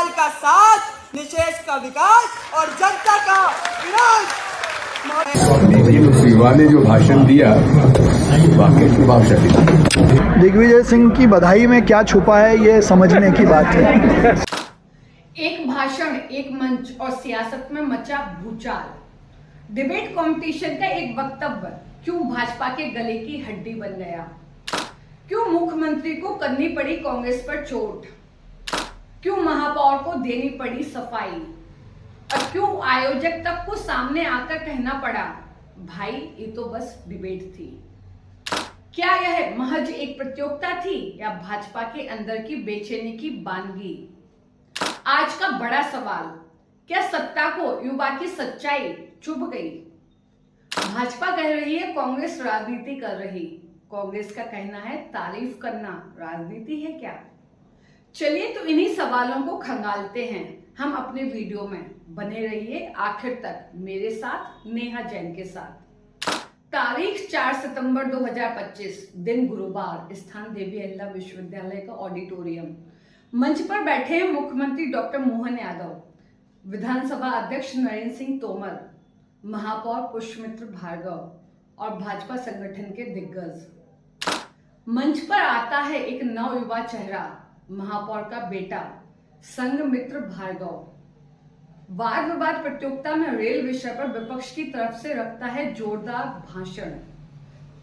केजरीवाल का साथ, निशेष का विकास और जनता का विरोध। लेकिन उस युवा ने जो भाषण दिया वाकई प्रभावशाली था। दिग्विजय सिंह की बधाई में क्या छुपा है, ये समझने की बात है। एक भाषण, एक मंच और सियासत में मचा भूचाल। डिबेट कंपटीशन का एक वक्तव्य क्यों भाजपा के गले की हड्डी बन गया? क्यों मुख्यमंत्री को करनी पड़ी कांग्रेस पर चोट? क्यों महापौर को देनी पड़ी सफाई? और क्यों आयोजक तक को सामने आकर कहना पड़ा, भाई ये तो बस डिबेट थी? क्या यह महज एक प्रतियोगिता थी या भाजपा के अंदर की बेचैनी की बानगी? आज का बड़ा सवाल, क्या सत्ता को युवा की सच्चाई चुभ गई? भाजपा कह रही है कांग्रेस राजनीति कर रही, कांग्रेस का कहना है तारीफ करना राजनीति है क्या? चलिए तो इन्हीं सवालों को खंगालते हैं हम अपने वीडियो में। बने रहिए आखिर तक मेरे साथ, नेहा जैन के साथ। तारीख 4 सितंबर 2025, दिन गुरुवार, स्थान देवी अहिल्या विश्वविद्यालय का ऑडिटोरियम। मंच पर बैठे हैं मुख्यमंत्री डॉक्टर मोहन यादव, विधानसभा अध्यक्ष नरेंद्र सिंह तोमर, महापौर पुष्पमित्र भार्गव और भाजपा संगठन के दिग्गज। मंच पर आता है एक नवयुवा चेहरा, महापौर का बेटा संघमित्र भार्गव। वाद विवाद प्रतियोगिता में रेल विषय पर विपक्ष की तरफ से रखता है जोरदार भाषण।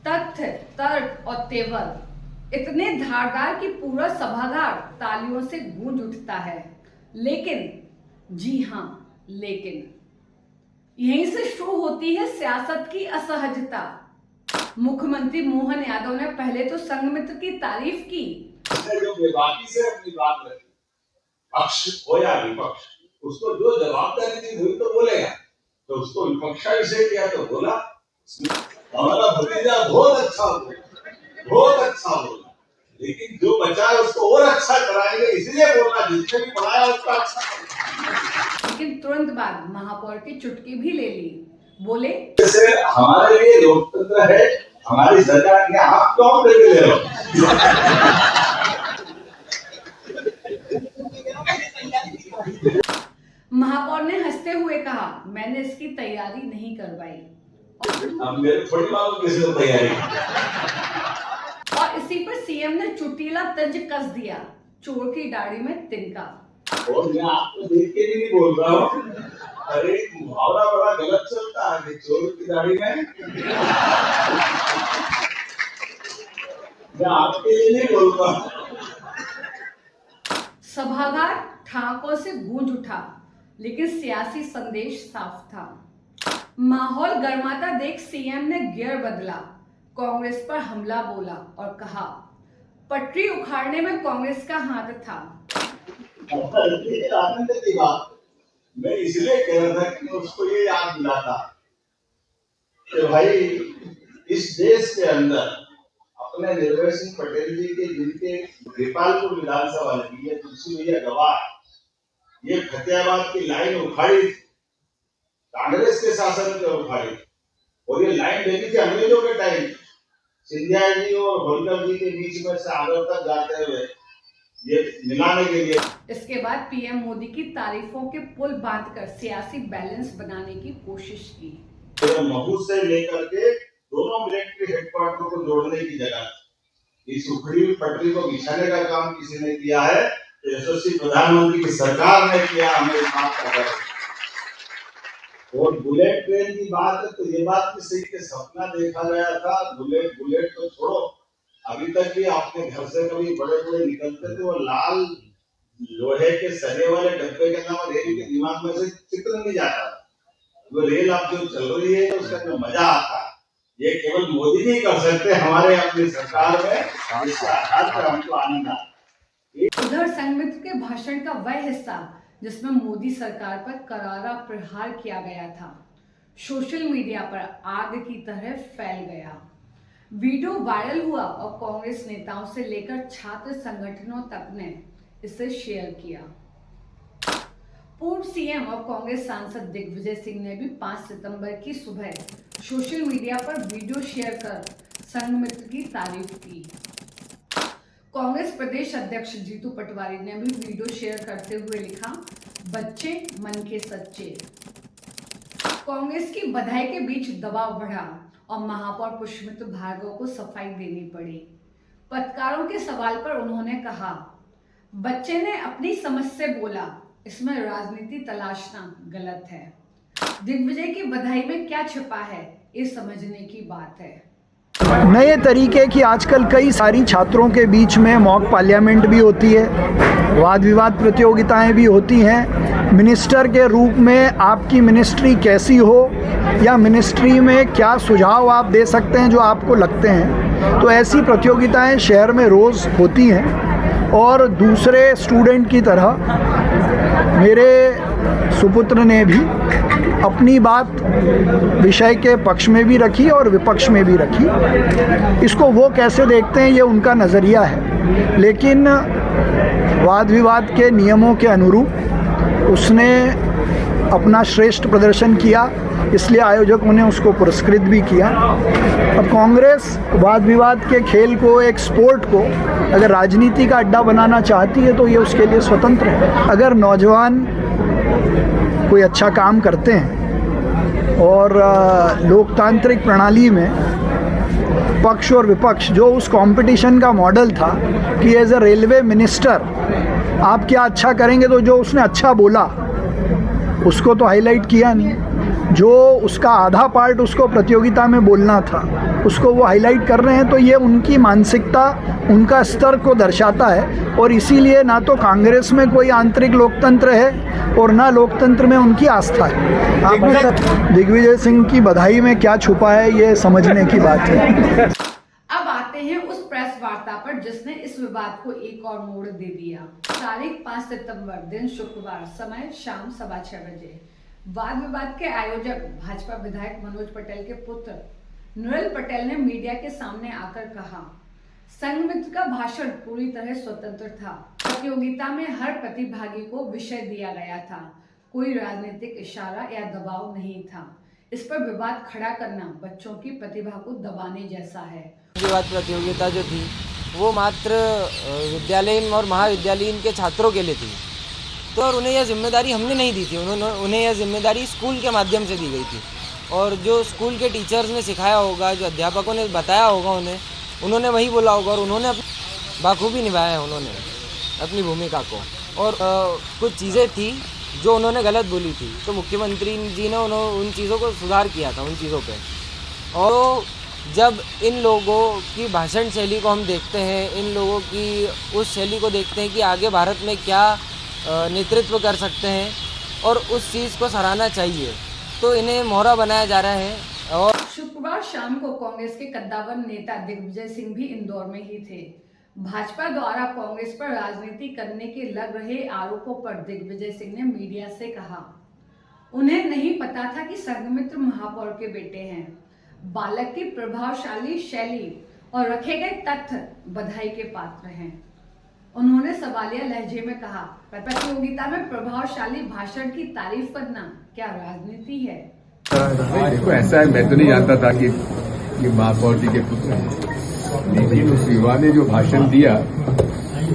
तथ्य, तर्क और तेवर इतने धारदार कि पूरा सभागार तालियों से गूंज उठता है। लेकिन, जी हां लेकिन, यहीं से शुरू होती है सियासत की असहजता। मुख्यमंत्री मोहन यादव ने पहले तो संघमित्र की तारीफ की। जो बेबाकी से अपनी बात रखी, पक्ष हो या विपक्ष, उसको जो जवाबदारी थी वही तो बोलेगा। तो उसको विपक्षा विषय किया तो बोला, हमारा भतीजा बहुत अच्छा बोला, लेकिन जो बचा है उसको और अच्छा कराएंगे इसलिए बोलना, जिसने भी पढ़ाया उसका अच्छा। लेकिन तुरंत बाद महापौर की चुटकी भी ले ली, बोले जैसे हमारे लिए लोकतंत्र है, हमारी सरकार के आप कौन लेके ले रहे महापौर ने हंसते हुए कहा, मैंने इसकी तैयारी नहीं करवाई। अब मेरे थोड़ी मालूम किसी तैयारी। और इसी पर सीएम ने चुटीला तंज कस दिया, चोर की दाढ़ी में तिनका। और मैं आपको देख के भी नहीं बोल रहा हूँ, अरे मुहावरा बड़ा गलत चलता है, चोर की दाढ़ी में। मैं आपके लिए नहीं बोल रहा। सभागार ठाकों से गूंज उठा, लेकिन सियासी संदेश साफ था। माहौल गर्माता देख सीएम ने गियर बदला, कांग्रेस पर हमला बोला और कहा, पटरी उखाड़ने में कांग्रेस का हाथ था। आनंद की बात मैं इसलिए कह रहा था कि उसको ये याद दिलाता कि भाई इस देश के अंदर अपने निर्भय सिंह पटेल जी के जिनके गोपालपुर विधानसभा लगी है, तुलसी भैया गवाह, ये फतेहाबाद की लाइन उखाड़ी कांग्रेस के शासन में उखाड़ी, और ये लाइन लगी थी अंग्रेजों के टाइम, सिंधिया जी और होलकर जी के बीच में से आगरा तक जाते हुए ये मिलाने के लिए। इसके बाद पीएम मोदी की तारीफों के पुल बांधकर सियासी बैलेंस बनाने की कोशिश की। महू से लेकर के दोनों मिलिट्री हेडक्वार्टर को जोड़ने की जगह इस उखड़ी हुई पटरी को बिछाने का काम किसी ने किया है, यशस्वी प्रधानमंत्री की सरकार ने किया, हमें इस बात का गर्व है। और बुलेट ट्रेन की बात है तो ये बात भी सही कि सपना देखा गया था, बुलेट तो छोड़ो, अभी तक भी आपके घर से कभी बड़े बड़े निकलते थे वो लाल लोहे के सने वाले डब्बे के नाम रेल के दिमाग में से चित्र नहीं जाता। वो रेल आप जो चल रही है उसका जो मजा आता है, ये केवल मोदी नहीं कर सकते, हमारे अपनी सरकार में इसके आधार पर हमको आनंद आता। उधर संघमित्र के भाषण का वह हिस्सा जिसमें मोदी सरकार पर करारा प्रहार किया गया था, सोशल मीडिया पर आग की तरह फैल गया। वीडियो वायरल हुआ और कांग्रेस नेताओं से लेकर छात्र संगठनों तक ने इसे शेयर किया। पूर्व सीएम और कांग्रेस सांसद दिग्विजय सिंह ने भी 5 सितंबर की सुबह सोशल मीडिया पर वीडियो शेयर कर संघमित्र की तारीफ की। कांग्रेस प्रदेश अध्यक्ष जीतू पटवारी ने भी वीडियो शेयर करते हुए लिखा, बच्चे मन के सच्चे। कांग्रेस की बधाई के बीच दबाव बढ़ा और महापौर पुष्पमित्र भार्गव को सफाई देनी पड़ी। पत्रकारों के सवाल पर उन्होंने कहा, बच्चे ने अपनी समझ से बोला, इसमें राजनीति तलाशना गलत है। दिग्विजय की बधाई में क्या छिपा है, ये समझने की बात है। नए तरीके की आजकल कई सारी छात्रों के बीच में मॉक पार्लियामेंट भी होती है, वाद विवाद प्रतियोगिताएं भी होती हैं। मिनिस्टर के रूप में आपकी मिनिस्ट्री कैसी हो या मिनिस्ट्री में क्या सुझाव आप दे सकते हैं जो आपको लगते हैं, तो ऐसी प्रतियोगिताएं शहर में रोज़ होती हैं। और दूसरे स्टूडेंट की तरह मेरे सुपुत्र ने भी अपनी बात विषय के पक्ष में भी रखी और विपक्ष में भी रखी। इसको वो कैसे देखते हैं ये उनका नज़रिया है, लेकिन वाद विवाद के नियमों के अनुरूप उसने अपना श्रेष्ठ प्रदर्शन किया, इसलिए आयोजकों ने उसको पुरस्कृत भी किया। अब कांग्रेस वाद विवाद के खेल को, एक स्पोर्ट को अगर राजनीति का अड्डा बनाना चाहती है तो ये उसके लिए स्वतंत्र है। अगर नौजवान कोई अच्छा काम करते हैं और लोकतांत्रिक प्रणाली में पक्ष और विपक्ष, जो उस कंपटीशन का मॉडल था कि एज अ रेलवे मिनिस्टर आप क्या अच्छा करेंगे, तो जो उसने अच्छा बोला उसको तो हाईलाइट किया नहीं, जो उसका आधा पार्ट उसको प्रतियोगिता में बोलना था उसको वो हाईलाइट कर रहे हैं। तो ये उनकी मानसिकता, उनका स्तर को दर्शाता है और इसीलिए ना तो कांग्रेस में कोई आंतरिक लोकतंत्र है और ना लोकतंत्र में उनकी आस्था है। दिग्विजय सिंह की बधाई में क्या छुपा है ये समझने की बात है। अब आते हैं उस प्रेस वार्ता पर जिसने इस विवाद को एक और मोड़ दे दिया। तारीख 5 सितंबर, दिन शुक्रवार, समय शाम 6:15 बजे। वाद विवाद के आयोजक भाजपा विधायक मनोज पटेल के पुत्र नुरेल पटेल ने मीडिया के सामने आकर कहा, संघमित्र का भाषण पूरी तरह स्वतंत्र था। प्रतियोगिता में हर प्रतिभागी को विषय दिया गया था, कोई राजनीतिक इशारा या दबाव नहीं था। इस पर विवाद खड़ा करना बच्चों की प्रतिभा को दबाने जैसा है। विवाद प्रतियोगिता जो थी वो मात्र विद्यालयीन और महाविद्यालयीन के छात्रों के लिए थी, तो और उन्हें यह जिम्मेदारी हमने नहीं दी थी, उन्हें यह जिम्मेदारी स्कूल के माध्यम से दी गई थी। और जो स्कूल के टीचर्स ने सिखाया होगा, जो अध्यापकों ने बताया होगा उन्होंने वही बोला होगा और उन्होंने बाखूबी निभाया है उन्होंने अपनी भूमिका को। और कुछ चीज़ें थी जो उन्होंने गलत बोली थी, तो मुख्यमंत्री जी ने उन चीज़ों को सुधार किया था, उन चीज़ों पे। और जब इन लोगों की भाषण शैली को हम देखते हैं, इन लोगों की उस शैली को देखते हैं कि आगे भारत में क्या नेतृत्व कर सकते हैं और उस चीज़ को सराहना चाहिए, तो इन्हें मोहरा बनाया जा रहा है। और शुक्रवार शाम को कांग्रेस के कद्दावर नेता दिग्विजय सिंह भी इंदौर में ही थे। भाजपा द्वारा कांग्रेस पर राजनीति करने के लग रहे आरोपों पर दिग्विजय सिंह ने मीडिया से कहा, उन्हें नहीं पता था कि संघमित्र महापौर के बेटे हैं। बालक की प्रभावशाली शैली और रखे गए तथ्य बधाई के पात्र हैं। उन्होंने सवालिया लहजे में कहा, प्रतियोगिता में प्रभावशाली भाषण की तारीफ करना क्या राजनीति है? देखो, ऐसा है, मैं तो नहीं जानता था कि ये महापौर जी के पुत्र हैं, लेकिन उस युवा ने जो भाषण दिया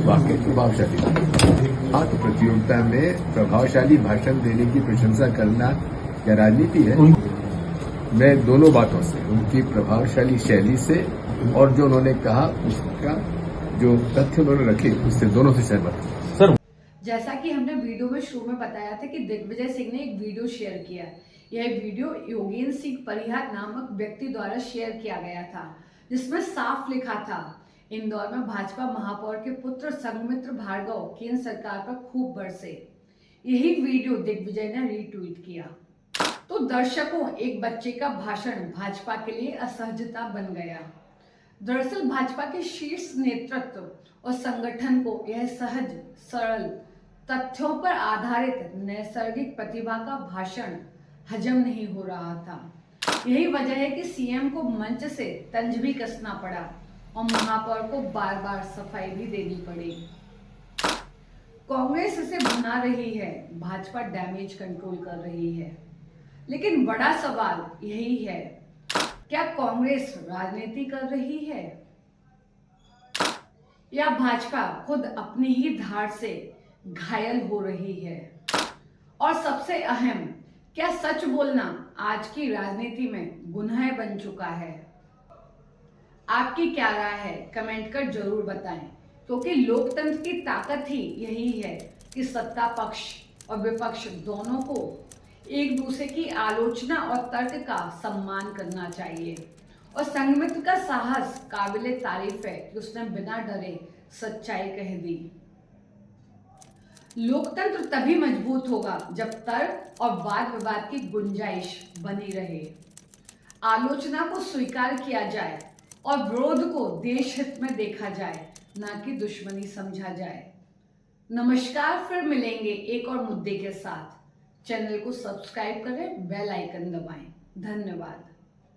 वाकई प्रभावशाली। हाँ, तो प्रतियोगिता में प्रभावशाली भाषण देने की प्रशंसा करना क्या राजनीति है? मैं दोनों बातों से, उनकी प्रभावशाली शैली से और जो उन्होंने कहा उसका जो तथ्य उन्होंने रखे, उससे दोनों से सहमत हूं। जैसा कि हमने वीडियो में शुरू में बताया था कि दिग्विजय सिंह ने एक वीडियो शेयर किया। यह वीडियो योगेंद्र सिंह परिहार नामक व्यक्ति द्वारा शेयर किया गया था, जिसमें साफ लिखा था, इंदौर में भाजपा महापौर के पुत्र संघमित्र भार्गव केंद्र सरकार पर खूब बरसे। यही वीडियो दिग्विजय ने रीट्वीट किया। तो दर्शकों, एक बच्चे का भाषण भाजपा के लिए असहजता बन गया। दरअसल भाजपा के शीर्ष नेतृत्व और संगठन को यह सहज, सरल, तथ्यों पर आधारित नैसर्गिक प्रतिभा का भाषण हजम नहीं हो रहा था। यही वजह है कि सीएम को मंच से तंज भी कसना पड़ा और महापौर को बार बार सफाई भी देनी पड़ी। कांग्रेस इसे बना रही है, भाजपा डैमेज कंट्रोल कर रही है। लेकिन बड़ा सवाल यही है, क्या कांग्रेस राजनीति कर रही है? या भाजपा खुद अपनी ही धार से घायल हो रही है? और सबसे अहम, क्या सच बोलना आज की राजनीति में गुनाह बन चुका है? आपकी क्या राय है कमेंट कर जरूर बताएं, क्योंकि लोकतंत्र की ताकत ही यही है कि सत्ता पक्ष और विपक्ष दोनों को एक दूसरे की आलोचना और तर्क का सम्मान करना चाहिए। और संघमित्र का साहस काबिले तारीफ है कि उसने बिना डरे सच्चाई कह दी। लोकतंत्र तभी मजबूत होगा जब तर्क और वाद विवाद की गुंजाइश बनी रहे, आलोचना को स्वीकार किया जाए और विरोध को देश हित में देखा जाए, ना कि दुश्मनी समझा जाए। नमस्कार, फिर मिलेंगे एक और मुद्दे के साथ। चैनल को सब्सक्राइब करें, बेल आइकन दबाएं। धन्यवाद।